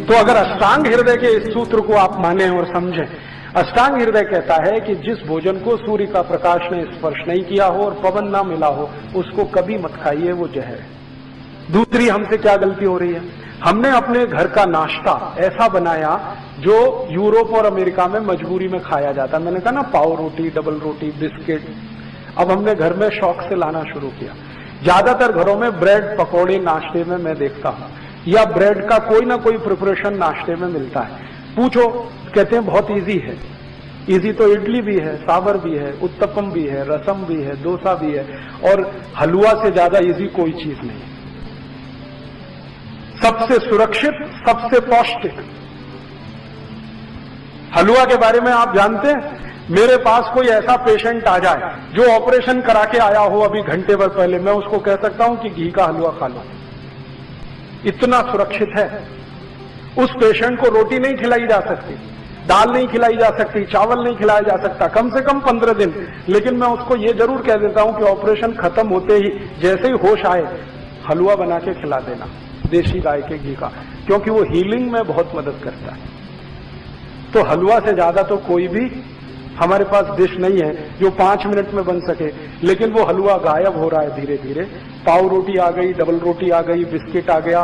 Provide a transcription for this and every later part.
तो अगर अष्टांग हृदय के इस सूत्र को आप माने और समझें, अष्टांग हृदय कहता है कि जिस भोजन को सूर्य का प्रकाश ने स्पर्श नहीं किया हो और पवन ना मिला हो उसको कभी मत खाइए, वो जहर है। दूसरी हमसे क्या गलती हो रही है, हमने अपने घर का नाश्ता ऐसा बनाया जो यूरोप और अमेरिका में मजबूरी में खाया जाता। मैंने कहा ना, पाव रोटी, डबल रोटी, बिस्किट, अब हमने घर में शौक से लाना शुरू किया। ज्यादातर घरों में ब्रेड पकौड़े नाश्ते में मैं देखता हूं, या ब्रेड का कोई ना कोई प्रिपरेशन नाश्ते में मिलता है। पूछो, कहते हैं बहुत इजी है। इजी तो इडली भी है, सांभर भी है, उत्तपम भी है, रसम भी है, डोसा भी है, और हलवा से ज्यादा इजी कोई चीज नहीं। सबसे सुरक्षित, सबसे पौष्टिक हलवा के बारे में आप जानते हैं? मेरे पास कोई ऐसा पेशेंट आ जाए जो ऑपरेशन करा के आया हो अभी घंटे भर पहले, मैं उसको कह सकता हूं कि घी का हलवा खा लो, इतना सुरक्षित है। उस पेशेंट को रोटी नहीं खिलाई जा सकती, दाल नहीं खिलाई जा सकती, चावल नहीं खिलाया जा सकता, कम से कम 15 दिन। लेकिन मैं उसको ये जरूर कह देता हूं कि ऑपरेशन खत्म होते ही जैसे ही होश आए हलवा बना के खिला देना, देशी गाय के घी का, क्योंकि वो हीलिंग में बहुत मदद करता है। तो हलवा से ज्यादा तो कोई भी हमारे पास डिश नहीं है जो 5 मिनट में बन सके, लेकिन वो हलवा गायब हो रहा है धीरे धीरे। पाव रोटी आ गई, डबल रोटी आ गई, बिस्किट आ गया,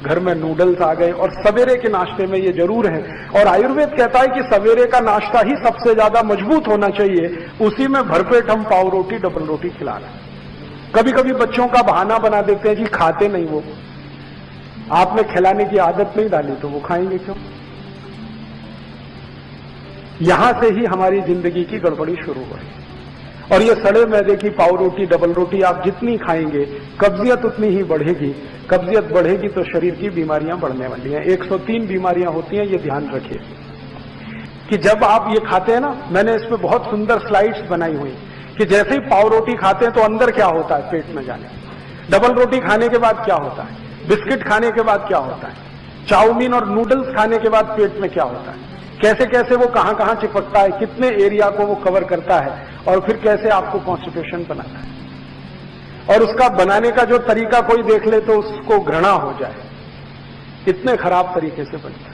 घर में नूडल्स आ गए, और सवेरे के नाश्ते में ये जरूर है। और आयुर्वेद कहता है कि सवेरे का नाश्ता ही सबसे ज्यादा मजबूत होना चाहिए, उसी में भरपेट हम पाव रोटी, डबल रोटी खिला रहे हैं। कभी कभी बच्चों का बहाना बना देते हैं कि खाते नहीं वो, आपने खिलाने की आदत नहीं डाली तो वो खाएंगे क्यों? यहां से ही हमारी जिंदगी की गड़बड़ी शुरू हुई। और ये सड़े मैदे की पाव रोटी, डबल रोटी आप जितनी खाएंगे कब्जियत उतनी ही बढ़ेगी। कब्जियत बढ़ेगी तो शरीर की बीमारियां बढ़ने वाली हैं। 103 बीमारियां होती हैं, ये ध्यान रखिए कि जब आप ये खाते हैं ना, मैंने इस पे बहुत सुंदर स्लाइड्स बनाई हुई कि जैसे ही पाव रोटी खाते हैं तो अंदर क्या होता है पेट में जाने, डबल रोटी खाने के बाद क्या होता है, बिस्किट खाने के बाद क्या होता है, चाउमीन और नूडल्स खाने के बाद पेट में क्या होता है, कैसे कैसे वो कहां कहां चिपकता है, कितने एरिया को वो कवर करता है, और फिर कैसे आपको कॉन्स्टिपेशन बनाता है। और उसका बनाने का जो तरीका कोई देख ले तो उसको घृणा हो जाए, इतने खराब तरीके से बनता है।